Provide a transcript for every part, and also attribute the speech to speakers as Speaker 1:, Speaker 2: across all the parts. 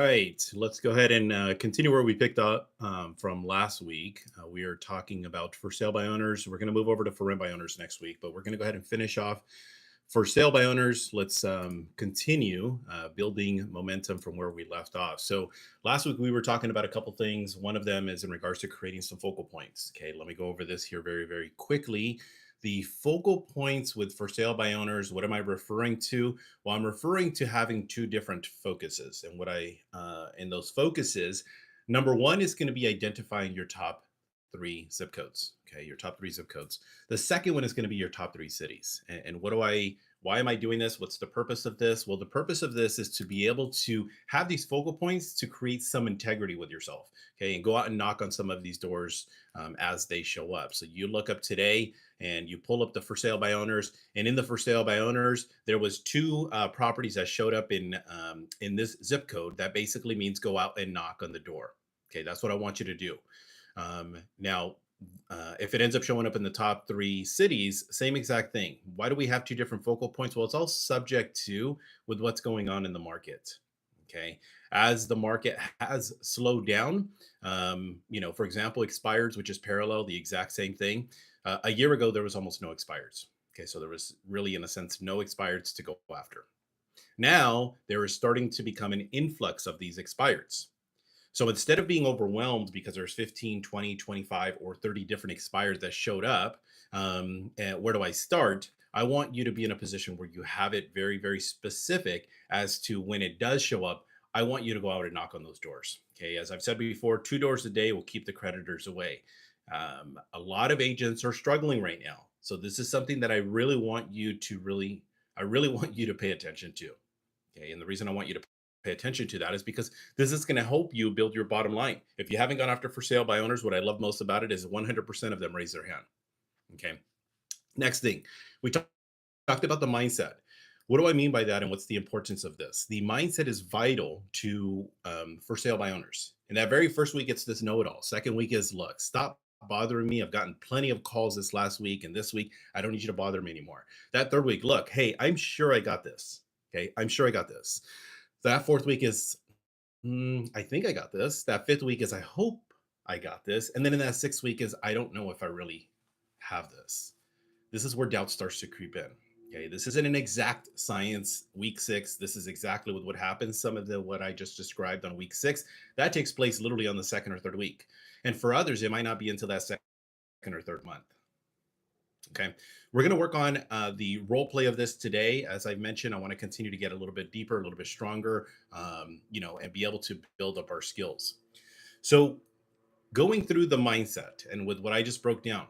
Speaker 1: right, let's go ahead and continue where we picked up from last week. We are talking about for sale by owners. We're going to move over to for rent by owners next week, but we're going to go ahead and finish off for sale by owners. Let's continue building momentum from where we left off. So last week we were talking about a couple things. One of them is in regards to creating some focal points. Okay, let me go over this here very, very quickly. The focal points with for sale by owners, what am I referring to? Well, I'm referring to having two different focuses. And what in those focuses, number one is going to be identifying your top three zip codes. Okay, your top three zip codes. The second one is going to be your top three cities. And why am I doing this? What's the purpose of this? Well, the purpose of this is to be able to have these focal points to create some integrity with yourself. Okay, and go out and knock on some of these doors as they show up. So you look up today and you pull up the for sale by owners, and in the for sale by owners there was two properties that showed up in this zip code. That basically means go out and knock on the door. Okay, that's what I want you to do. Now if it ends up showing up in the top three cities, same exact thing. Why do we have two different focal points? Well, it's all subject to with what's going on in the market. Okay, as the market has slowed down, for example, expireds, which is parallel, the exact same thing. A year ago, there was almost no expireds. Okay, so there was really, in a sense, no expireds to go after. Now there is starting to become an influx of these expireds. So instead of being overwhelmed because there's 15, 20, 25, or 30 different expires that showed up, and where do I start? I want you to be in a position where you have it very, very specific as to when it does show up. I want you to go out and knock on those doors. Okay. As I've said before, 2 doors a day will keep the creditors away. A lot of agents are struggling right now. So this is something that I really want you to pay attention to. Okay. And the reason I want you to pay attention to that is because this is going to help you build your bottom line. If you haven't gone after for sale by owners, what I love most about it is 100% of them raise their hand. Okay. Next thing, we talked about the mindset. What do I mean by that, and what's the importance of this? The mindset is vital to for sale by owners. And that very first week, it's this know-it-all. Second week is, look, stop bothering me. I've gotten plenty of calls this last week and this week. I don't need you to bother me anymore. That third week, look, hey, I'm sure I got this. Okay, I'm sure I got this. That fourth week is, I think I got this. That fifth week is, I hope I got this. And then in that sixth week is, I don't know if I really have this. This is where doubt starts to creep in. Okay, this isn't an exact science. Week 6, this is exactly what happens. Some of what I just described on week 6, that takes place literally on the second or third week. And for others, it might not be until that second or third month. Okay, we're going to work on the role play of this today. As I mentioned, I want to continue to get a little bit deeper, a little bit stronger, and be able to build up our skills. So going through the mindset and with what I just broke down,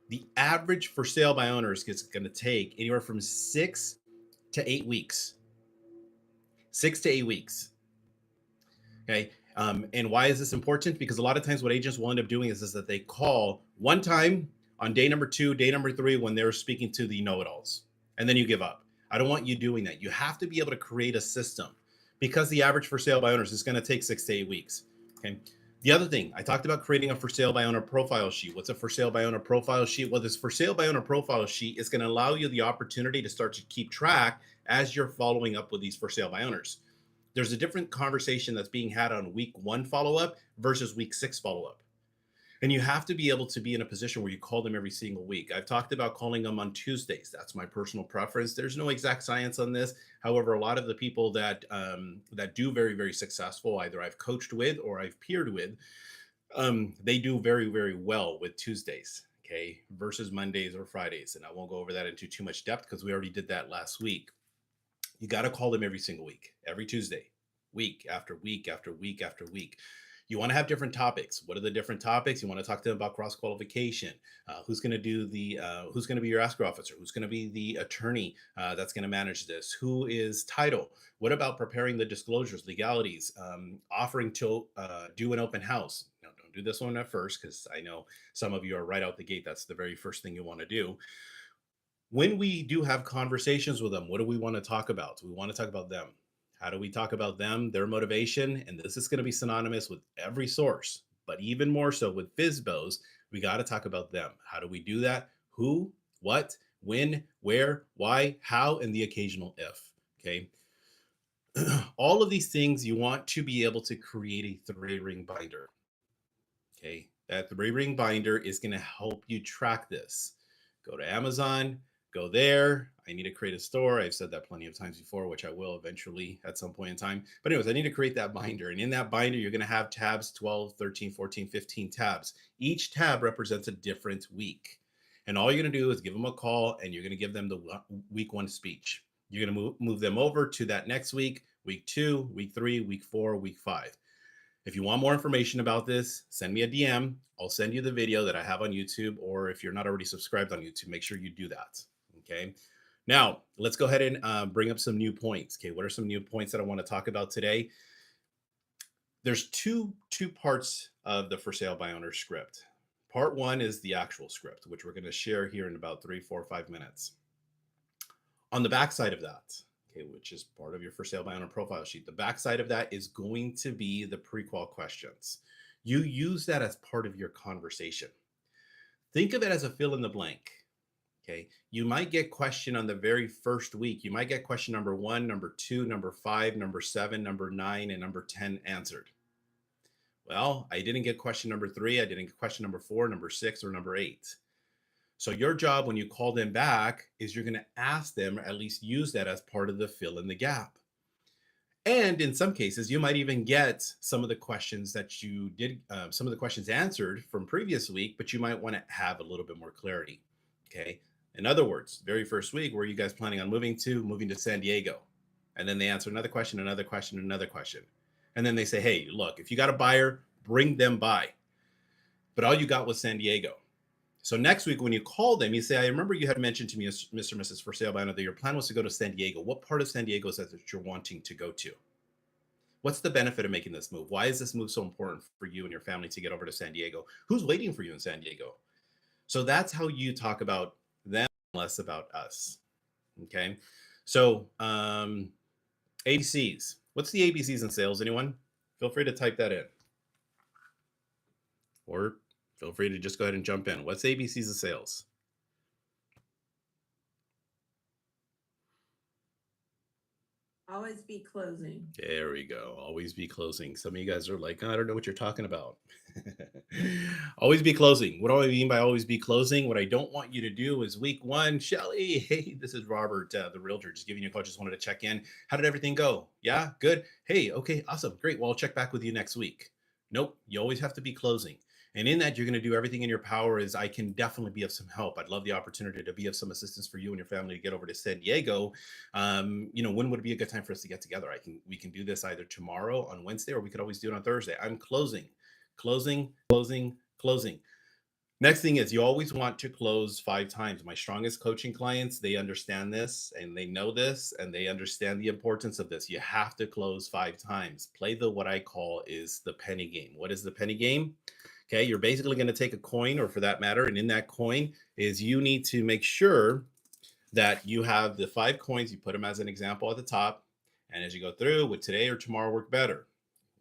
Speaker 1: the average for sale by owners is going to take anywhere from 6 to 8 weeks. 6 to 8 weeks. Okay. And why is this important? Because a lot of times what agents will end up doing is that they call one time on day number 2, day number 3, when they're speaking to the know-it-alls, and then you give up. I don't want you doing that. You have to be able to create a system, because the average for sale by owners is going to take 6 to 8 weeks. Okay. The other thing, I talked about creating a for sale by owner profile sheet. What's a for sale by owner profile sheet? Well, this for sale by owner profile sheet is going to allow you the opportunity to start to keep track as you're following up with these for sale by owners. There's a different conversation that's being had on week 1 follow-up versus week 6 follow-up. And you have to be able to be in a position where you call them every single week. I've talked about calling them on Tuesdays. That's my personal preference. There's no exact science on this. However, a lot of the people that do very, very successful, either I've coached with or I've peered with, they do very, very well with Tuesdays, okay, versus Mondays or Fridays. And I won't go over that into too much depth because we already did that last week. You got to call them every single week, every Tuesday, week after week after week after week. You want to have different topics. What are the different topics? You want to talk to them about cross qualification. Who's going to who's going to be your escrow officer? Who's going to be the attorney that's going to manage this? Who is title? What about preparing the disclosures, legalities, offering to do an open house? No, don't do this one at first, because I know some of you are right out the gate. That's the very first thing you want to do. When we do have conversations with them, what do we want to talk about? We want to talk about them. How do we talk about them, their motivation? And this is going to be synonymous with every source, but even more so with FSBOs, we got to talk about them. How do we do that? Who, what, when, where, why, how, and the occasional if. Okay. All of these things you want to be able to create a 3-ring binder. Okay, that 3-ring binder is going to help you track this. Go to Amazon, go there. I need to create a store. I've said that plenty of times before, which I will eventually at some point in time. But anyways, I need to create that binder. And in that binder, you're going to have tabs, 12, 13, 14, 15 tabs. Each tab represents a different week. And all you're going to do is give them a call and you're going to give them the week 1 speech. You're going to move them over to that next week 2, week 3, week 4, week 5. If you want more information about this, send me a DM. I'll send you the video that I have on YouTube, or if you're not already subscribed on YouTube, make sure you do that. Okay. Now, let's go ahead and bring up some new points. Okay. What are some new points that I want to talk about today? There's two parts of the For Sale by Owner script. Part 1 is the actual script, which we're going to share here in about 3, 4, 5 minutes. On the back side of that, okay, which is part of your For Sale by Owner profile sheet, the back side of that is going to be the pre-qual questions. You use that as part of your conversation. Think of it as a fill in the blank. Okay, you might get question on the very first week. You might get question number 1, number 2, number 5, number 7, number 9, and number 10 answered. Well, I didn't get question number 3. I didn't get question number 4, number 6, or number 8. So your job when you call them back is you're going to ask them, or at least use that as part of the fill in the gap. And in some cases, you might even get some of the questions that you did, some of the questions answered from previous week, but you might want to have a little bit more clarity. Okay. In other words, very first week, where are you guys planning on moving to? Moving to San Diego. And then they answer another question, another question, another question. And then they say, hey, look, if you got a buyer, bring them by. But all you got was San Diego. So next week, when you call them, you say, I remember you had mentioned to me, Mr. and Mrs. For Sale by Owner, that your plan was to go to San Diego. What part of San Diego is that you're wanting to go to? What's the benefit of making this move? Why is this move so important for you and your family to get over to San Diego? Who's waiting for you in San Diego? So that's how you talk about them, less about us. Okay. So ABCs. What's the ABCs in sales? Anyone? Feel free to type that in. Or feel free to just go ahead and jump in. What's ABCs of sales?
Speaker 2: Always be closing.
Speaker 1: There we go. Always be closing. Some of you guys are like, I don't know what you're talking about. Always be closing. What do I mean by always be closing? What I don't want you to do is week 1, Shelly, hey, this is Robert, the realtor, just giving you a call. Just wanted to check in. How did everything go? Yeah, good. Hey, okay, awesome. Great. Well, I'll check back with you next week. Nope. You always have to be closing. And in that, you're going to do everything in your power. Is I can definitely be of some help. I'd love the opportunity to be of some assistance for you and your family to get over to San Diego. When would be a good time for us to get together? We can do this either tomorrow on Wednesday, or we could always do it on Thursday. I'm closing. Next thing is you always want to close 5 times. My strongest coaching clients, they understand this and they know this and they understand the importance of this. You have to close 5 times. Play what I call is the penny game. What is the penny game? Okay, you're basically going to take a coin, or for that matter, and in that coin is you need to make sure that you have the 5 coins. You put them as an example at the top. And as you go through, would today or tomorrow work better?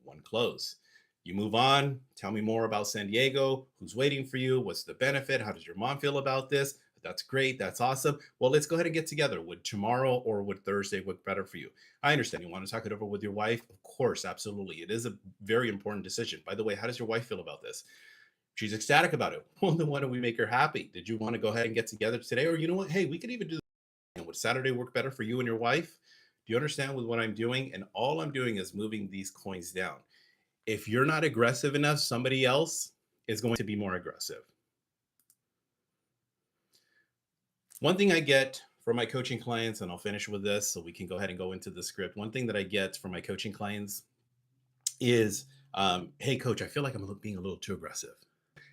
Speaker 1: 1 close. You move on. Tell me more about San Diego. Who's waiting for you? What's the benefit? How does your mom feel about this? That's great. That's awesome. Well, let's go ahead and get together. Would tomorrow or would Thursday work better for you? I understand you want to talk it over with your wife. Of course, absolutely. It is a very important decision. By the way, how does your wife feel about this? She's ecstatic about it. Well, then why don't we make her happy? Did you want to go ahead and get together today? Or you know what? Hey, we could even do this. Would Saturday work better for you and your wife? Do you understand with what I'm doing? And all I'm doing is moving these coins down. If you're not aggressive enough, somebody else is going to be more aggressive. One thing I get from my coaching clients, and I'll finish with this so we can go ahead and go into the script. One thing that I get from my coaching clients is, hey, coach, I feel like I'm being a little too aggressive.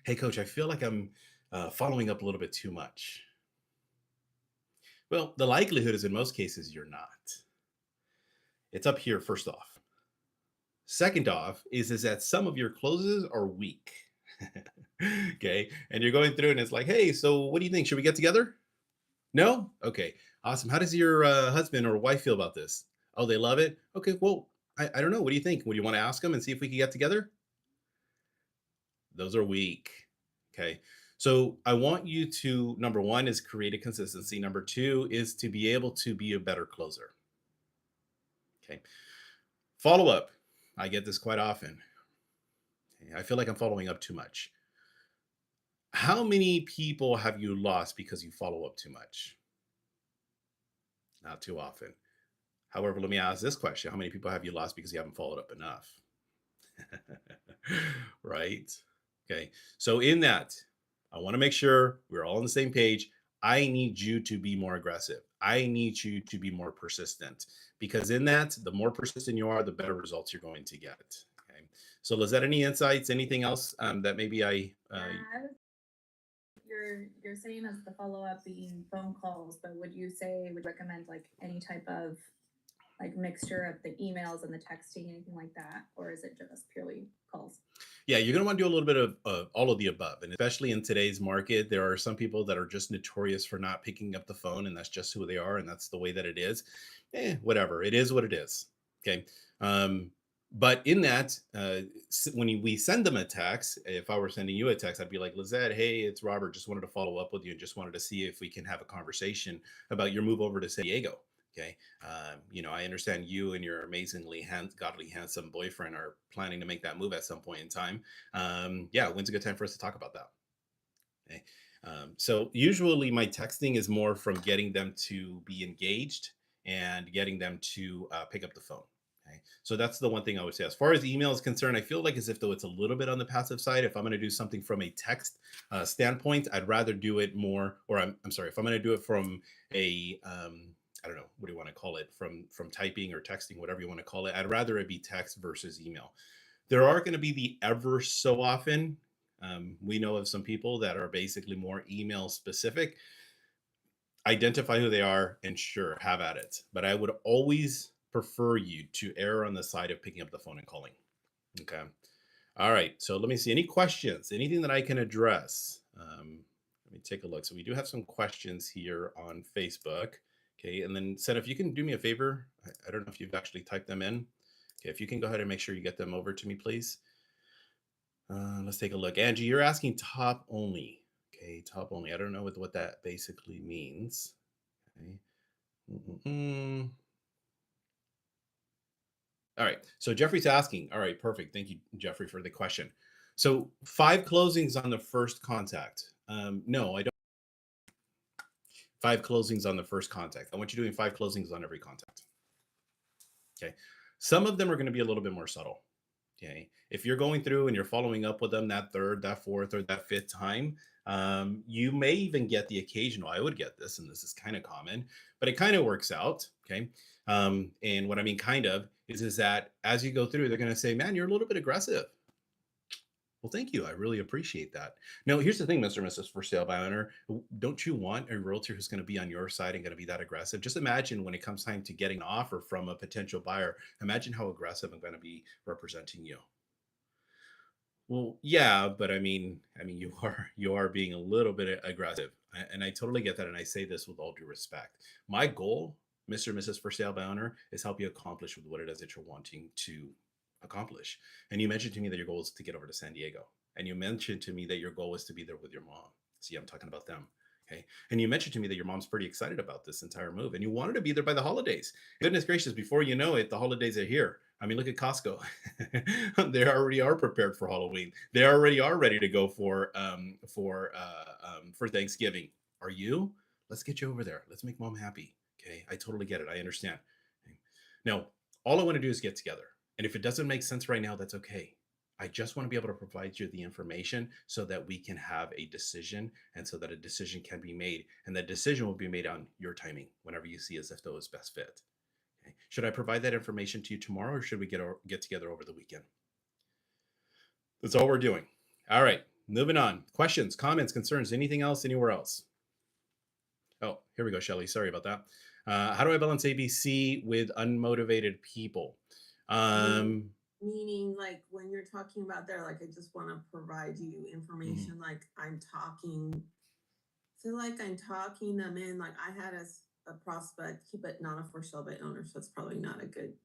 Speaker 1: Hey, coach, I feel like I'm following up a little bit too much. Well, the likelihood is in most cases you're not. It's up here, first off. Second off is that some of your closes are weak. Okay. And you're going through and it's like, hey, so what do you think? Should we get together? No? Okay. Awesome. How does your husband or wife feel about this? Oh, they love it? Okay. Well, I don't know. What do you think? Would you want to ask them and see if we can get together? Those are weak. Okay. So I want you to, number 1 is create a consistency. Number 2 is to be able to be a better closer. Okay. Follow up. I get this quite often. I feel like I'm following up too much. How many people have you lost because you follow up too much? Not too often. However, let me ask this question. How many people have you lost because you haven't followed up enough? Right? Okay. So, in that, I want to make sure we're all on the same page. I need you to be more aggressive. I need you to be more persistent because, in that, the more persistent you are, the better results you're going to get. Okay. So, Lizette, any insights, anything else that maybe
Speaker 3: You're saying as the follow up being phone calls, but would recommend like any type of like mixture of the emails and the texting, anything like that, or is it just purely calls?
Speaker 1: Yeah, you're going to want to do a little bit of all of the above. And especially in today's market, there are some people that are just notorious for not picking up the phone, and that's just who they are, and that's the way that it is. Whatever. It is what it is. Okay. Um, but in that, when we send them a text, if I were sending you a text, I'd be like, Lizette, hey, it's Robert. Just wanted to follow up with you and just wanted to see if we can have a conversation about your move over to San Diego. Okay. I understand you and your amazingly godly, handsome boyfriend are planning to make that move at some point in time. Yeah, when's a good time for us to talk about that? Okay. So usually my texting is more from getting them to be engaged and getting them to pick up the phone. Okay. So that's the one thing I would say. As far as email is concerned, I feel like as if though it's a little bit on the passive side. If I'm going to do something from a text standpoint, I'd rather do it more, or I'm sorry, if I'm going to do it from a I don't know, what do you want to call it, from typing or texting, whatever you want to call it, I'd rather it be text versus email. There are going to be the ever so often. We know of some people that are basically more email specific. Identify who they are and sure, have at it. But I would always prefer you to err on the side of picking up the phone and calling. Okay. All right. So let me see. Any questions? Anything that I can address? Let me take a look. So we do have some questions here on Facebook. Okay. And then, Sen, if you can do me a favor, I don't know if you've actually typed them in. Okay. If you can go ahead and make sure you get them over to me, please. Let's take a look. Angie, you're asking top only. Okay. Top only. I don't know what that basically means. Okay. Mm-mm-mm. All right. So Jeffrey's asking. All right. Perfect. Thank you, Jeffrey, for the question. So 5 closings on the first contact. No, I don't. 5 closings on the first contact. I want you doing 5 closings on every contact. Okay. Some of them are going to be a little bit more subtle. Okay. If you're going through and you're following up with them that third, that fourth, or that fifth time, you may even get the occasional. I would get this, and this is kind of common, but it kind of works out. Okay. And what I mean, kind of, is that as you go through, they're going to say, "Man, you're a little bit aggressive." Well, thank you. I really appreciate that. Now, here's the thing, Mr. and Mrs. For Sale by Owner. Don't you want a realtor who's going to be on your side and going to be that aggressive? Just imagine when it comes time to getting an offer from a potential buyer, imagine how aggressive I'm going to be representing you. Well, yeah, but I mean, you are being a little bit aggressive, and I totally get that, and I say this with all due respect. My goal, Mr. and Mrs. For Sale by Owner, is help you accomplish with what it is that you're wanting to accomplish. And you mentioned to me that your goal is to get over to San Diego, and you mentioned to me that your goal is to be there with your mom. See, I'm talking about them. Okay. And you mentioned to me that your mom's pretty excited about this entire move and you wanted to be there by the holidays. Goodness gracious, before you know it, the holidays are here. I mean, look at Costco. They already are prepared for Halloween. They already are ready to go for Thanksgiving. Are you? Let's get you over there. Let's make mom happy. Okay, I totally get it. I understand. Okay. Now, all I want to do is get together. And if it doesn't make sense right now, that's okay. I just want to be able to provide you the information so that we can have a decision and so that a decision can be made. And that decision will be made on your timing whenever you see as if those best fit. Okay. Should I provide that information to you tomorrow or should we get together over the weekend? That's all we're doing. All right, moving on. Questions, comments, concerns, anything else, anywhere else? Oh, here we go, Shelly. Sorry about that. How do I balance ABC with unmotivated people?
Speaker 2: Meaning like when you're talking about there, like I just want to provide you information, like I'm talking, feel like I'm talking them in. Like I had a prospect, but not a for sale by owner, so it's probably not a good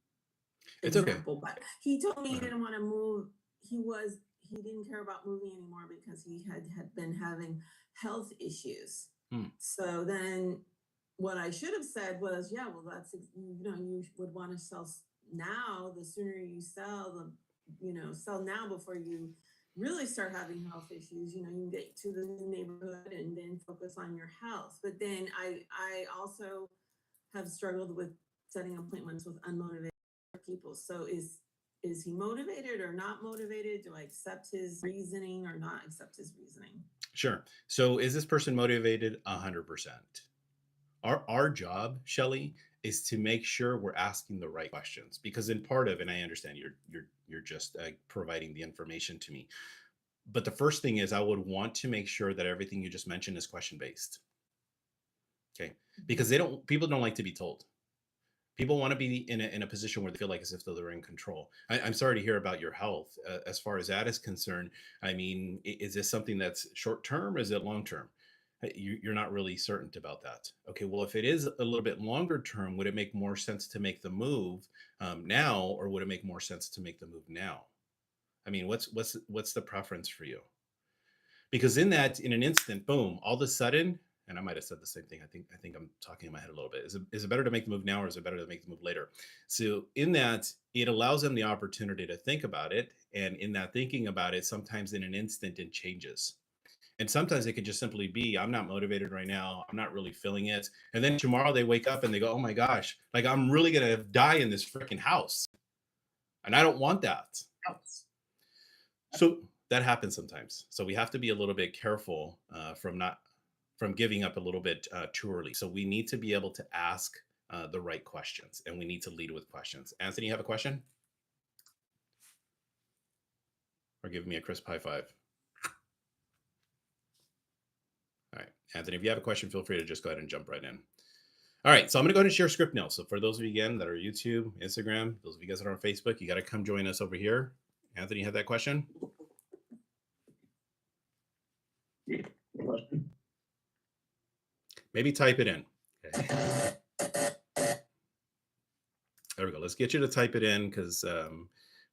Speaker 1: It's okay.
Speaker 2: example. But he told me he
Speaker 1: Uh-huh.
Speaker 2: didn't want to move. He didn't care about moving anymore because he had been having health issues.
Speaker 1: Hmm.
Speaker 2: So then what I should have said was, yeah, well, you would want to sell now, the sooner you sell, sell now before you really start having health issues. You can get to the new neighborhood and then focus on your health. But then I also have struggled with setting appointments with unmotivated people. So is he motivated or not motivated? Do I accept his reasoning or not accept his reasoning?
Speaker 1: Sure. So is this person motivated? 100%. Our job, Shelly, is to make sure we're asking the right questions, because in part of, and I understand you're just providing the information to me, but the first thing is I would want to make sure that everything you just mentioned is question based. Okay, because people don't like to be told. People want to be in a position where they feel like as if they're in control. I'm sorry to hear about your health. As far as that is concerned, I mean, is this something that's short term or is it long term? You're not really certain about that. Okay, well, if it is a little bit longer term, would it make more sense to make the move now, or would it make more sense to make the move now? I mean, what's the preference for you? Because in an instant, boom, all of a sudden, and I might have said the same thing. I think I'm talking in my head a little bit. Is it better to make the move now, or is it better to make the move later? So in that, it allows them the opportunity to think about it, and in that thinking about it, sometimes in an instant it changes. And sometimes it could just simply be, I'm not motivated right now. I'm not really feeling it. And then tomorrow they wake up and they go, oh my gosh, like I'm really going to die in this freaking house. And I don't want that. So that happens sometimes. So we have to be a little bit careful from giving up a little bit too early. So we need to be able to ask the right questions, and we need to lead with questions. Anthony, you have a question? Or give me a crisp high five. All right, Anthony, if you have a question, feel free to just go ahead and jump right in. All right, so I'm gonna go ahead and share script now. So for those of you, again, that are YouTube, Instagram, those of you guys that are on Facebook, you gotta come join us over here. Anthony, you have that question? Maybe type it in. Okay. There we go. Let's get you to type it in, because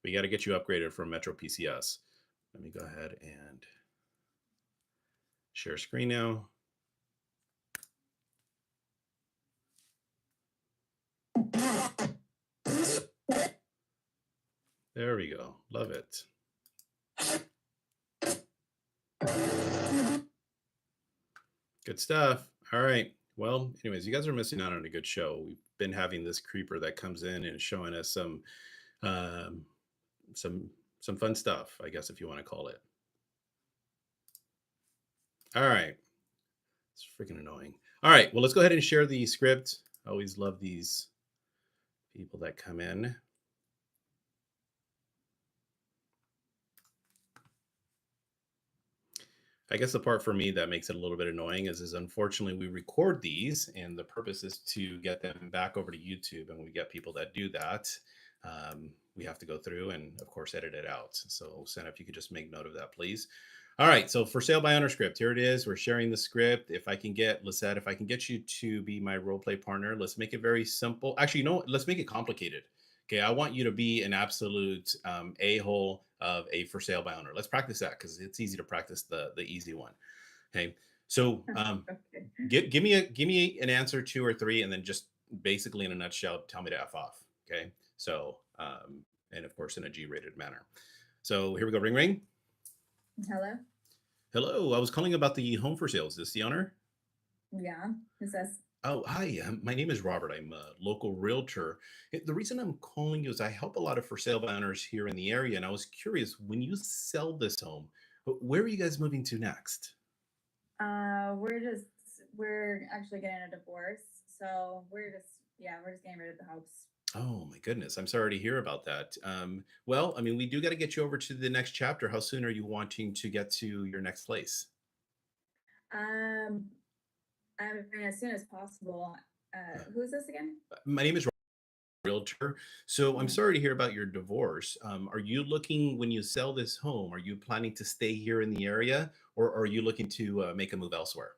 Speaker 1: we got to get you upgraded from Metro PCS. Let me go ahead and share screen now. There we go. Love it. Good stuff. All right. Well, anyways, you guys are missing out on a good show. We've been having this creeper that comes in and showing us some fun stuff, I guess, if you want to call it. All right. It's freaking annoying. All right. Well, let's go ahead and share the script. I always love these people that come in. I guess the part for me that makes it a little bit annoying is unfortunately we record these, and the purpose is to get them back over to YouTube. And when we get people that do that, we have to go through and, of course, edit it out. So, Santa, if you could just make note of that, please. All right. So for sale by owner script, here it is. We're sharing the script. If I can get, Lisette, if I can get you to be my role play partner, let's make it very simple. Actually, you know what? Let's make it complicated. Okay, I want you to be an absolute a-hole of a for sale by owner. Let's practice that, because it's easy to practice the easy one. Okay, so give me an answer, 2 or 3, and then just basically in a nutshell, tell me to F off. Okay, so and of course in a G-rated manner. So here we go. Ring, ring.
Speaker 3: Hello.
Speaker 1: Hello. I was calling about the home for sale. Is this the owner?
Speaker 3: Yeah. Who's this?
Speaker 1: Oh, hi. My name is Robert. I'm a local realtor. The reason I'm calling you is I help a lot of for sale by owners here in the area, and I was curious, when you sell this home, where are you guys moving to next?
Speaker 3: We're actually getting a divorce, so we're just getting rid of the house.
Speaker 1: Oh my goodness. I'm sorry to hear about that. Well, I mean, we do got to get you over to the next chapter. How soon are you wanting to get to your next place?
Speaker 3: I mean, as soon as possible. Who's this again?
Speaker 1: My name is Realtor. So I'm sorry to hear about your divorce. Are you looking, when you sell this home, are you planning to stay here in the area, or are you looking to make a move elsewhere?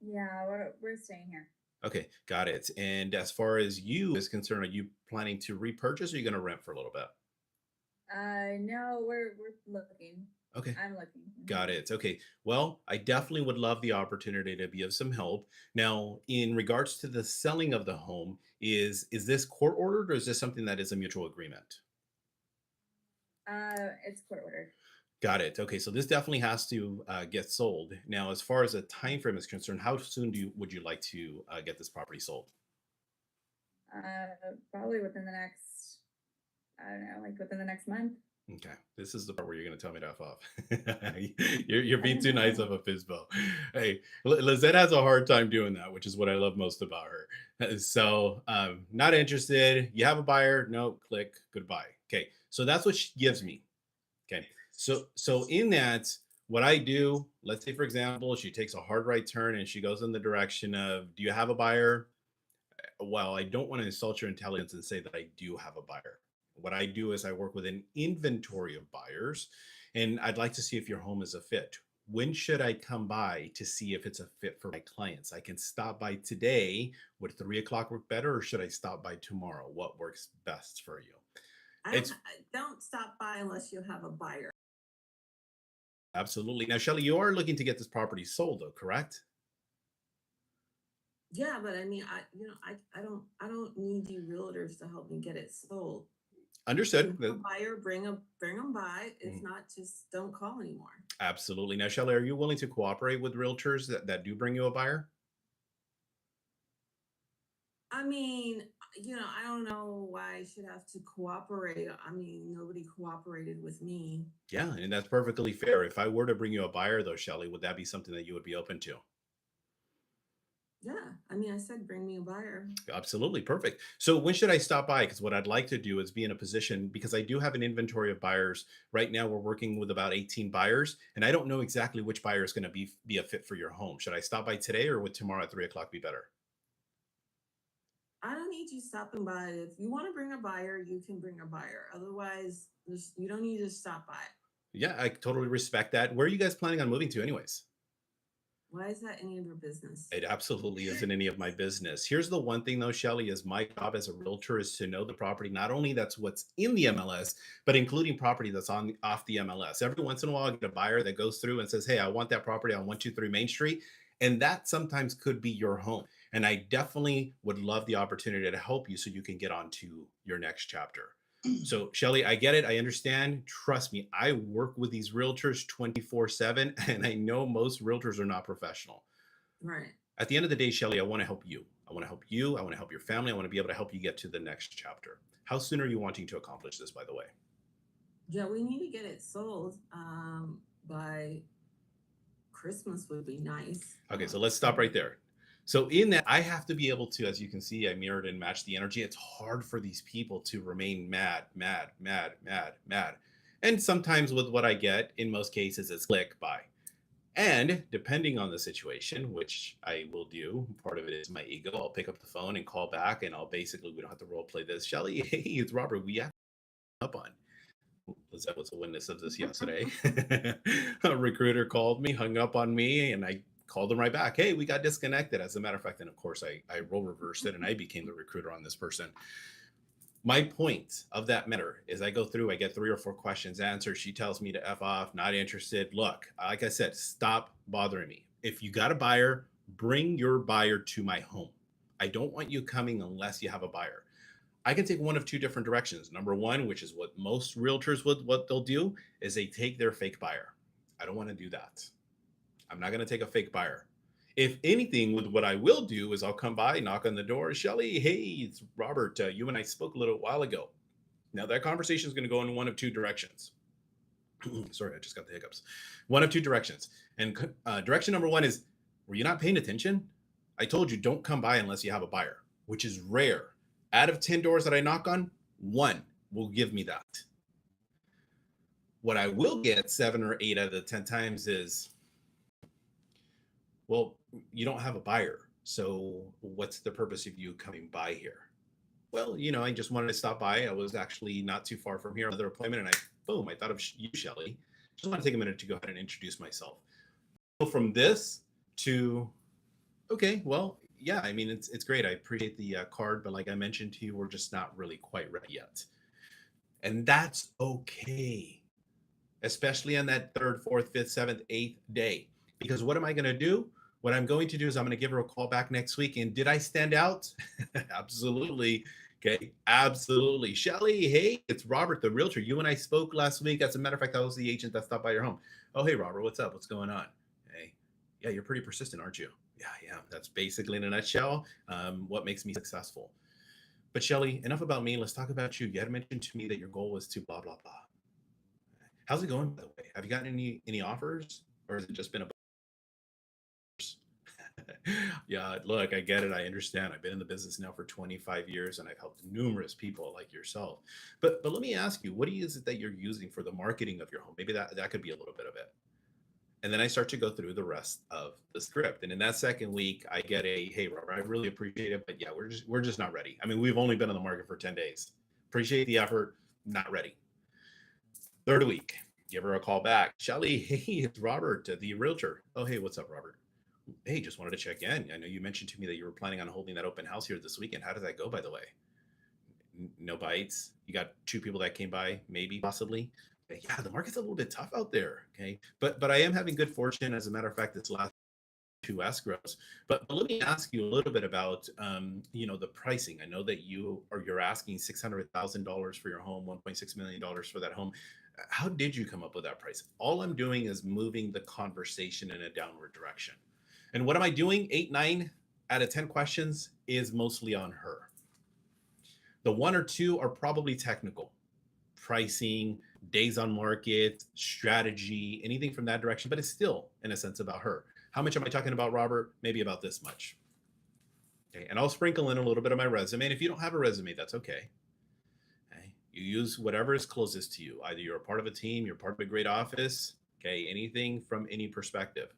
Speaker 3: Yeah, we're staying here.
Speaker 1: Okay, got it. And as far as you is concerned, are you planning to repurchase, or are you going to rent for a little bit?
Speaker 3: No, we're looking.
Speaker 1: Okay.
Speaker 3: I'm looking.
Speaker 1: Got it. Okay. Well, I definitely would love the opportunity to be of some help. Now, in regards to the selling of the home, is this court ordered or is this something that is a mutual agreement?
Speaker 3: It's court ordered.
Speaker 1: Got it. Okay, so this definitely has to get sold. Now, as far as a time frame is concerned, how soon would you like to get this property sold?
Speaker 3: Probably within the next, I don't know, like within the next month.
Speaker 1: Okay, this is the part where you're going to tell me to F off. You're being too nice of a FSBO. Hey, Lizette has a hard time doing that, which is what I love most about her. So, not interested. You have a buyer? No, click goodbye. Okay, so that's what she gives me. Okay, so in that, what I do, let's say for example, she takes a hard right turn and she goes in the direction of, do you have a buyer? Well, I don't want to insult your intelligence and say that I do have a buyer. What I do is I work with an inventory of buyers, and I'd like to see if your home is a fit. When should I come by to see if it's a fit for my clients? I can stop by today. Would 3 o'clock work better, or should I stop by tomorrow? What works best for you? It's
Speaker 2: Don't stop by unless you have a buyer.
Speaker 1: absolutely. Now, Shelly, you are looking to get this property sold, though, correct?
Speaker 2: Yeah, but I mean, I don't need you realtors to help me get it sold.
Speaker 1: Understood.
Speaker 2: A buyer, bring them by. If not, just don't call anymore.
Speaker 1: Absolutely. Now, Shelly, are you willing to cooperate with realtors that do bring you a buyer?
Speaker 2: I mean, I don't know why I should have to cooperate. I mean, nobody cooperated with me.
Speaker 1: Yeah, and that's perfectly fair. If I were to bring you a buyer, though, Shelly, would that be something that you would be open to?
Speaker 2: Yeah, I mean, I said bring me a buyer.
Speaker 1: Absolutely. Perfect. So when should I stop by? Because what I'd like to do is be in a position, because I do have an inventory of buyers. Right now, we're working with about 18 buyers, and I don't know exactly which buyer is going to be a fit for your home. Should I stop by today, or would tomorrow at 3 o'clock be better?
Speaker 2: I don't need you stopping by. If you want to bring a buyer, you can bring a buyer. Otherwise, you don't need to stop by.
Speaker 1: Yeah, I totally respect that. Where are you guys planning on moving to anyways?
Speaker 2: Why is that any of your business?
Speaker 1: It absolutely isn't any of my business. Here's the one thing though, Shelly, is my job as a realtor is to know the property, not only that's what's in the MLS, but including property that's on off the MLS. Every once in a while, I get a buyer that goes through and says, hey, I want that property on 123 Main Street. And that sometimes could be your home. And I definitely would love the opportunity to help you so you can get on to your next chapter. So, Shelly, I get it. I understand. Trust me, I work with these realtors 24/7, and I know most realtors are not professional.
Speaker 2: Right.
Speaker 1: At the end of the day, Shelly, I want to help you. I want to help you. I want to help your family. I want to be able to help you get to the next chapter. How soon are you wanting to accomplish this, by the way?
Speaker 2: Yeah, we need to get it sold by Christmas would be nice.
Speaker 1: Okay, so let's stop right there. So in that, I have to be able to, as you can see, I mirrored and matched the energy. It's hard for these people to remain mad, mad, mad, mad, mad. And sometimes with what I get, in most cases, it's click, buy. And depending on the situation, which I will do, part of it is my ego. I'll pick up the phone and call back, and I'll basically, we don't have to role play this. Shelly, hey, it's Robert. We have up on. Lizette was a witness of this yesterday. A recruiter called me, hung up on me, and I called them right back. Hey, we got disconnected. As a matter of fact, and of course, I role reversed it, and I became the recruiter on this person. My point of that matter is I go through, I get 3 or 4 questions answered. She tells me to F off, not interested. Look, like I said, stop bothering me. If you got a buyer, bring your buyer to my home. I don't want you coming unless you have a buyer. I can take one of 2 different directions. Number one, which is what most realtors would, what they'll do is they take their fake buyer. I don't want to do that. I'm not going to take a fake buyer. If anything, with what I will do is I'll come by, knock on the door. Shelly, hey, it's Robert. You and I spoke a little while ago. Now that conversation is going to go in one of 2 directions. Sorry, I just got the hiccups. One of 2 directions. And direction number 1 is, were you not paying attention? I told you don't come by unless you have a buyer, which is rare. Out of 10 doors that I knock on, 1 will give me that. What I will get 7 or 8 out of the 10 times is, well, you don't have a buyer. So what's the purpose of you coming by here? Well, I just wanted to stop by. I was actually not too far from here, another appointment, and boom, I thought of you, Shelly. Just want to take a minute to go ahead and introduce myself. So from this to, okay, well, yeah, I mean, it's great. I appreciate the card, but like I mentioned to you, we're just not really quite ready yet. And that's okay. especially on that third, fourth, fifth, seventh, eighth day. Because what am I going to do? What I'm going to do is I'm going to give her a call back next week. And did I stand out? Absolutely. Okay, absolutely. Shelly, hey, it's Robert, the realtor. You and I spoke last week. As a matter of fact, I was the agent that stopped by your home. Oh, hey, Robert, what's up? What's going on? Hey, yeah, you're pretty persistent, aren't you? Yeah, I am. That's basically in a nutshell what makes me successful. But Shelly, enough about me. Let's talk about you. You had mentioned to me that your goal was to blah, blah, blah. How's it going, by the way? Have you gotten any offers, or has it just been a yeah, look, I get it. I understand. I've been in the business now for 25 years and I've helped numerous people like yourself. But let me ask you, what is it that you're using for the marketing of your home? Maybe that could be a little bit of it. And then I start to go through the rest of the script. And in that second week, I get a, hey, Robert, I really appreciate it, but yeah, we're just not ready. I mean, we've only been on the market for 10 days. Appreciate the effort, not ready. Third week, give her a call back. Shelly, hey, it's Robert, the realtor. Oh, hey, what's up, Robert? Hey, just wanted to check in. I know you mentioned to me that you were planning on holding that open house here this weekend. How did that go, by the way? No bites. You got 2 people that came by, maybe, possibly. Yeah, the market's a little bit tough out there. Okay, but I am having good fortune. As a matter of fact, this last 2 escrows. But let me ask you a little bit about the pricing. I know that you're asking $600,000 for your home, $1.6 million for that home. How did you come up with that price? All I'm doing is moving the conversation in a downward direction. And what am I doing? 8, 9 out of 10 questions is mostly on her. The 1 or 2 are probably technical, pricing, days on market, strategy, anything from that direction, but it's still in a sense about her. How much am I talking about, Robert? Maybe about this much. Okay, and I'll sprinkle in a little bit of my resume. And if you don't have a resume, that's okay. Okay, you use whatever is closest to you. Either you're a part of a team, you're part of a great office, okay, anything from any perspective.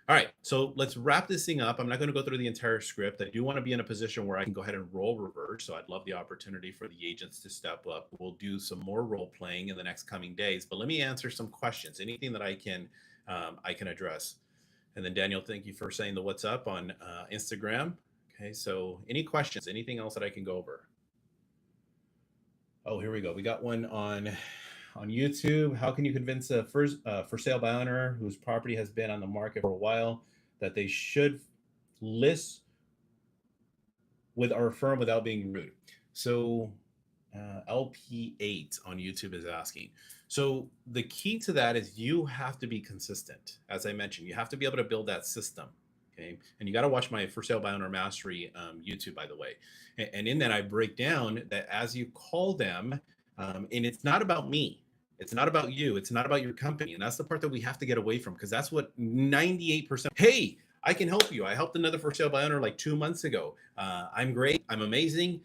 Speaker 1: All right, so let's wrap this thing up. I'm not going to go through the entire script. I do want to be in a position where I can go ahead and role reverse. So I'd love the opportunity for the agents to step up. We'll do some more role playing in the next coming days. But let me answer some questions. Anything that I can address. And then Daniel, thank you for saying the what's up on Instagram. Okay, so any questions? Anything else that I can go over? Oh, here we go. We got one on YouTube. How can you convince a for sale by owner whose property has been on the market for a while that they should list with our firm without being rude? So LP8 on YouTube is asking. So the key to that is you have to be consistent. As I mentioned, you have to be able to build that system. Okay. And you got to watch my For Sale by Owner Mastery YouTube, by the way. And in that, I break down that as you call them, and it's not about me. It's not about you. It's not about your company. And that's the part that we have to get away from, because that's what 98%. Hey, I can help you. I helped another For Sale by Owner like 2 months ago. I'm great. I'm amazing.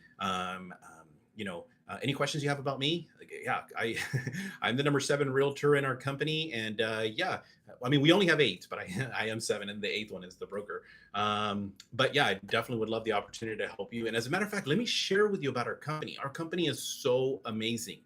Speaker 1: Any questions you have about me? Yeah, I'm the number 7 realtor in our company. And I mean, we only have 8, but I am 7, and the 8th one is the broker. But yeah, I definitely would love the opportunity to help you. And as a matter of fact, let me share with you about our company. Our company is so amazing.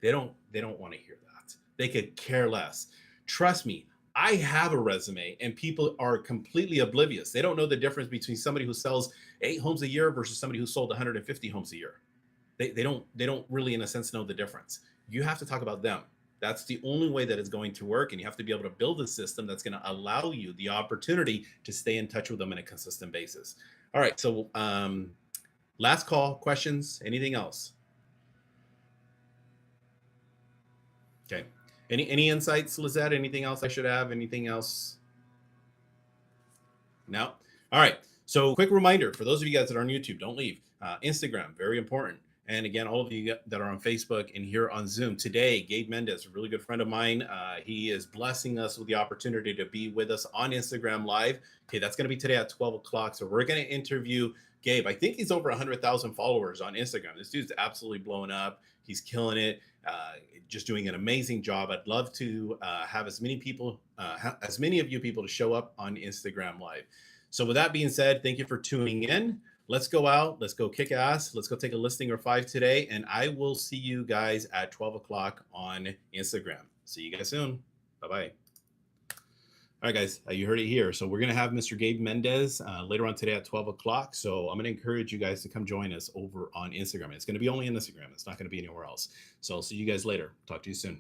Speaker 1: They don't want to hear that. They could care less. Trust me, I have a resume and people are completely oblivious. They don't know the difference between somebody who sells 8 homes a year versus somebody who sold 150 homes a year. They don't really, in a sense, know the difference. You have to talk about them. That's the only way that it's going to work. And you have to be able to build a system that's going to allow you the opportunity to stay in touch with them on a consistent basis. All right. So last call, questions, anything else? Okay. Any insights, Lizette? Anything else I should have? Anything else? No? All right. So quick reminder for those of you guys that are on YouTube, don't leave. Instagram, very important. And again, all of you that are on Facebook and here on Zoom today, Gabe Mendez, a really good friend of mine. He is blessing us with the opportunity to be with us on Instagram Live. Okay, that's going to be today at 12 o'clock. So we're going to interview Gabe. I think he's over 100,000 followers on Instagram. This dude's absolutely blowing up. He's killing it. Just doing an amazing job. I'd love to have as many people, as many of you people to show up on Instagram Live. So with that being said, thank you for tuning in. Let's go out. Let's go kick ass. Let's go take a listing or 5 today. And I will see you guys at 12 o'clock on Instagram. See you guys soon. Bye-bye. All right, guys, you heard it here. So we're going to have Mr. Gabe Mendez later on today at 12 o'clock. So I'm going to encourage you guys to come join us over on Instagram. It's going to be only on Instagram. It's not going to be anywhere else. So I'll see you guys later. Talk to you soon.